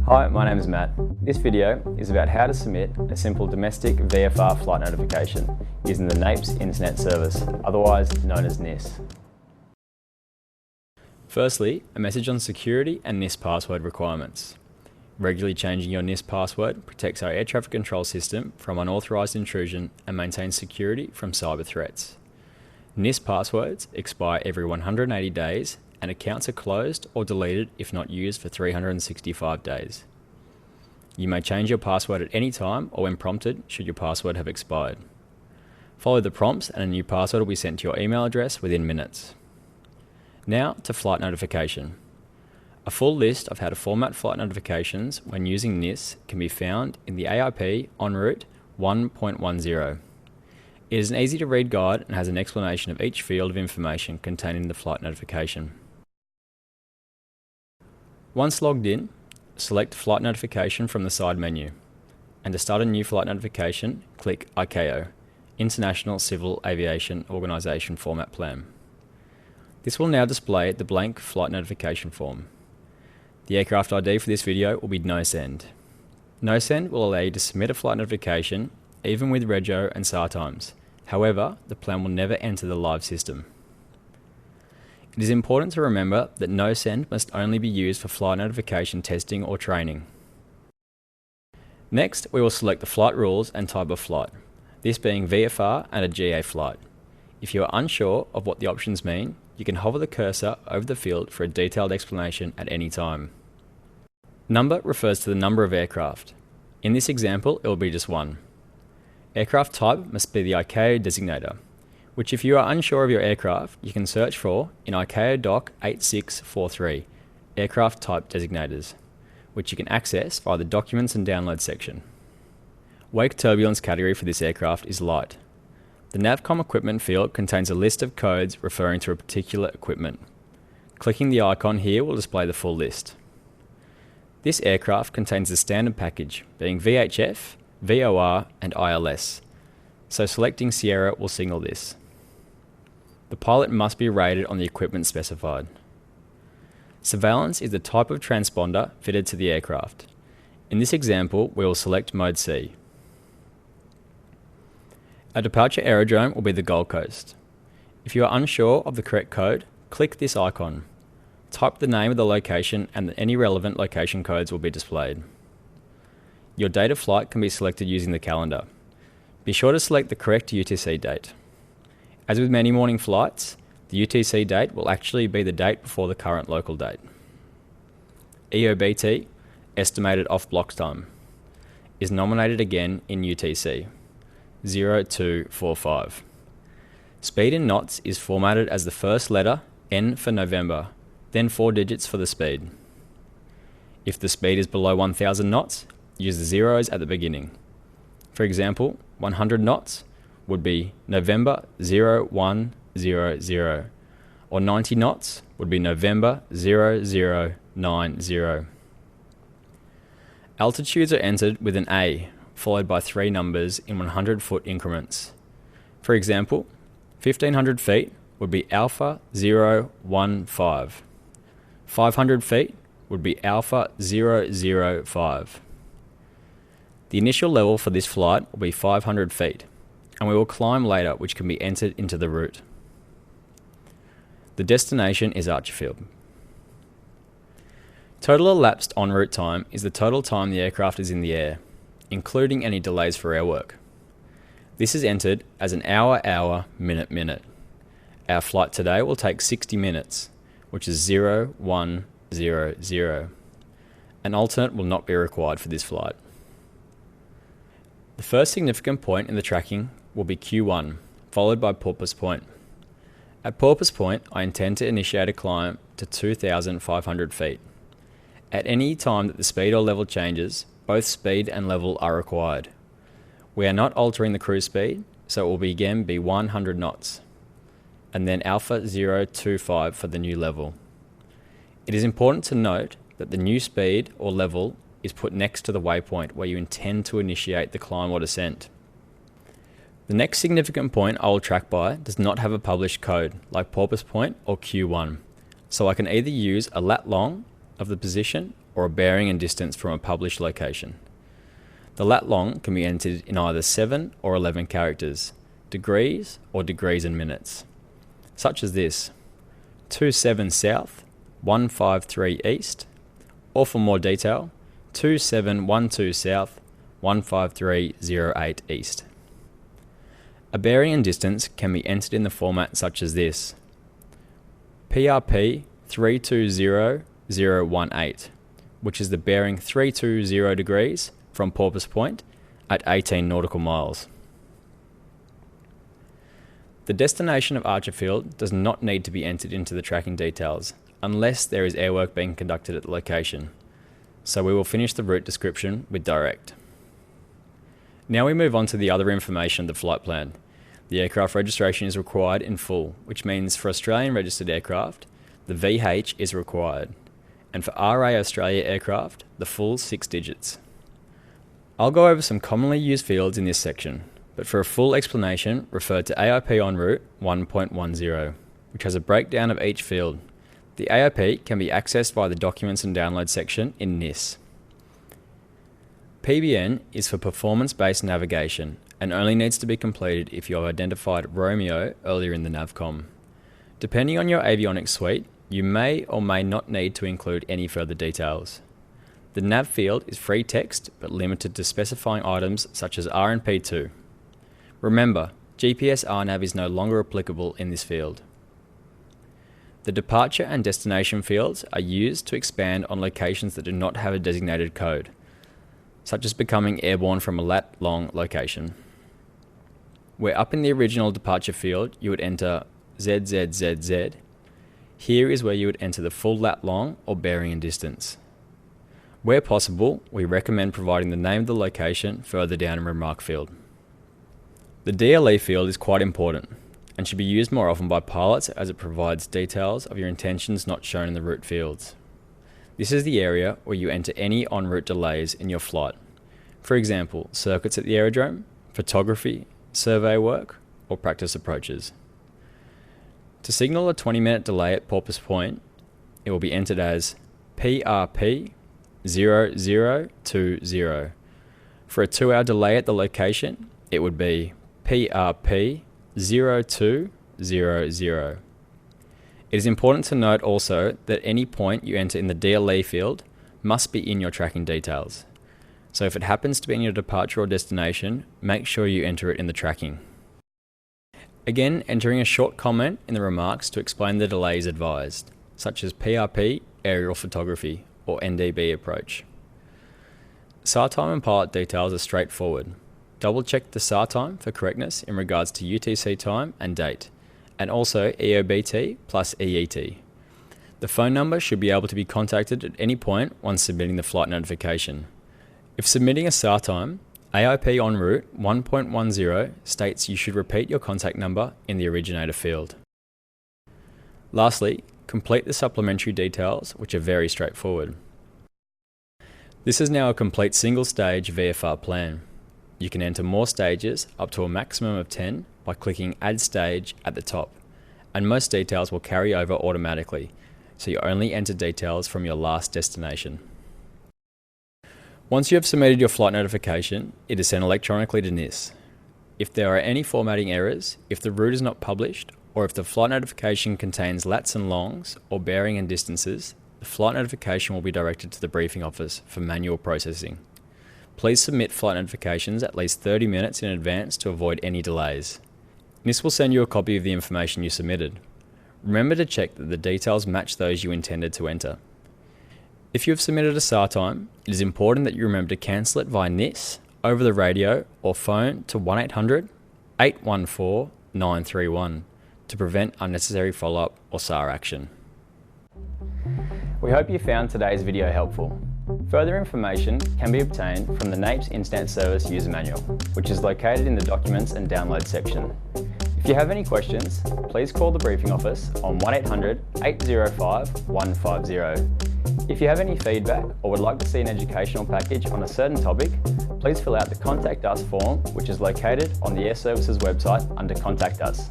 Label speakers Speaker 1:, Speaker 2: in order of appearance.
Speaker 1: Hi, my name is Matt. This video is about how to submit a simple domestic VFR flight notification using the NAIPS Internet Service, otherwise known as NIS. Firstly, a message on security and NIS password requirements. Regularly changing your NIS password protects our air traffic control system from unauthorized intrusion and maintains security from cyber threats. NIS passwords expire every 180 days and accounts are closed or deleted if not used for 365 days. You may change your password at any time or when prompted should your password have expired. Follow the prompts and a new password will be sent to your email address within minutes. Now to flight notification. A full list of how to format flight notifications when using NIS can be found in the AIP En Route 1.10. It is an easy to read guide and has an explanation of each field of information contained in the flight notification. Once logged in, select Flight Notification from the side menu, and to start a new flight notification, click ICAO, International Civil Aviation Organization Format Plan. This will now display the blank flight notification form. The aircraft ID for this video will be NoSend. NoSend will allow you to submit a flight notification even with rego and SAR times. However, the plan will never enter the live system. It is important to remember that NoSend must only be used for flight notification testing or training. Next, we will select the flight rules and type of flight, this being VFR and a GA flight. If you are unsure of what the options mean, you can hover the cursor over the field for a detailed explanation at any time. Number refers to the number of aircraft. In this example, it will be just one. Aircraft type must be the ICAO designator, which if you are unsure of your aircraft, you can search for in ICAO Doc 8643, Aircraft Type Designators, which you can access via the Documents and Download section. Wake turbulence category for this aircraft is light. The Navcom equipment field contains a list of codes referring to a particular equipment. Clicking the icon here will display the full list. This aircraft contains the standard package, being VHF, VOR and ILS, so selecting Sierra will signal this. The pilot must be rated on the equipment specified. Surveillance is the type of transponder fitted to the aircraft. In this example, we will select Mode C. Our departure aerodrome will be the Gold Coast. If you are unsure of the correct code, click this icon. Type the name of the location and any relevant location codes will be displayed. Your date of flight can be selected using the calendar. Be sure to select the correct UTC date. As with many morning flights, the UTC date will actually be the date before the current local date. EOBT, estimated off-blocks time, is nominated again in UTC, 0245. Speed in knots is formatted as the first letter, N for November, then 4 digits for the speed. If the speed is below 1000 knots, use the zeros at the beginning. For example, 100 knots would be November 0100, or 90 knots would be November 0090. Altitudes are entered with an A, followed by 3 numbers in 100-foot increments. For example, 1500 feet would be Alpha 015. 500 feet would be Alpha 005. The initial level for this flight will be 500 feet, and we will climb later, which can be entered into the route. The destination is Archerfield. Total elapsed en route time is the total time the aircraft is in the air, including any delays for airwork. This is entered as an hour, minute. Our flight today will take 60 minutes, which is 0100. An alternate will not be required for this flight. The first significant point in the tracking will be Q1, followed by Porpoise Point. At Porpoise Point, I intend to initiate a climb to 2,500 feet. At any time that the speed or level changes, both speed and level are required. We are not altering the cruise speed, so it will again be 100 knots, and then Alpha 025 for the new level. It is important to note that the new speed or level is put next to the waypoint where you intend to initiate the climb or descent. The next significant point I will track by does not have a published code, like Porpoise Point or Q1, so I can either use a lat long of the position or a bearing and distance from a published location. The lat long can be entered in either 7 or 11 characters, degrees or degrees and minutes, such as this: 27 south, 153 east, or for more detail, 2712 south, 15308 east. A bearing and distance can be entered in the format such as this: PRP 320018, which is the bearing 320 degrees from Porpoise Point at 18 nautical miles. The destination of Archer Field does not need to be entered into the tracking details unless there is airwork being conducted at the location, so we will finish the route description with direct. Now we move on to the other information of the flight plan. The aircraft registration is required in full, which means for Australian registered aircraft, the VH is required, and for RA Australia aircraft, the full 6 digits. I'll go over some commonly used fields in this section, but for a full explanation, refer to AIP en route 1.10, which has a breakdown of each field. The AIP can be accessed via the Documents and Download section in NIS. PBN is for performance-based navigation and only needs to be completed if you have identified Romeo earlier in the Navcom. Depending on your avionics suite, you may or may not need to include any further details. The nav field is free text but limited to specifying items such as RNP2. Remember, GPS RNAV is no longer applicable in this field. The departure and destination fields are used to expand on locations that do not have a designated code, such as becoming airborne from a lat-long location. Where up in the original departure field you would enter ZZZZ, here is where you would enter the full lat-long or bearing and distance. Where possible, we recommend providing the name of the location further down in remark field. The DLE field is quite important and should be used more often by pilots as it provides details of your intentions not shown in the route fields. This is the area where you enter any en route delays in your flight. For example, circuits at the aerodrome, photography, survey work, or practice approaches. To signal a 20-minute delay at Porpoise Point, it will be entered as PRP 0020. For a 2-hour delay at the location, it would be PRP 0200. It is important to note also that any point you enter in the DLE field must be in your tracking details. So if it happens to be in your departure or destination, make sure you enter it in the tracking. Again, entering a short comment in the remarks to explain the delays advised, such as PRP aerial photography or NDB approach. SAR time and pilot details are straightforward. Double check the SAR time for correctness in regards to UTC time and date, and also EOBT plus EET. The phone number should be able to be contacted at any point once submitting the flight notification. If submitting a SAR time, AIP en route 1.10 states you should repeat your contact number in the originator field. Lastly, complete the supplementary details, which are very straightforward. This is now a complete single-stage VFR plan. You can enter more stages up to a maximum of 10 by clicking Add Stage at the top, and most details will carry over automatically, so you only enter details from your last destination. Once you have submitted your flight notification, it is sent electronically to NIS. If there are any formatting errors, if the route is not published, or if the flight notification contains lats and longs or bearing and distances, the flight notification will be directed to the briefing office for manual processing. Please submit flight notifications at least 30 minutes in advance to avoid any delays. NIS will send you a copy of the information you submitted. Remember to check that the details match those you intended to enter. If you have submitted a SAR time, it is important that you remember to cancel it via NIS, over the radio, or phone to 1-800-814-931 to prevent unnecessary follow-up or SAR action. We hope you found today's video helpful. Further information can be obtained from the NAIPS Internet Service User Manual, which is located in the Documents and Download section. If you have any questions, please call the briefing office on 1-800-805-150. If you have any feedback or would like to see an educational package on a certain topic, please fill out the Contact Us form, which is located on the Air Services website under Contact Us.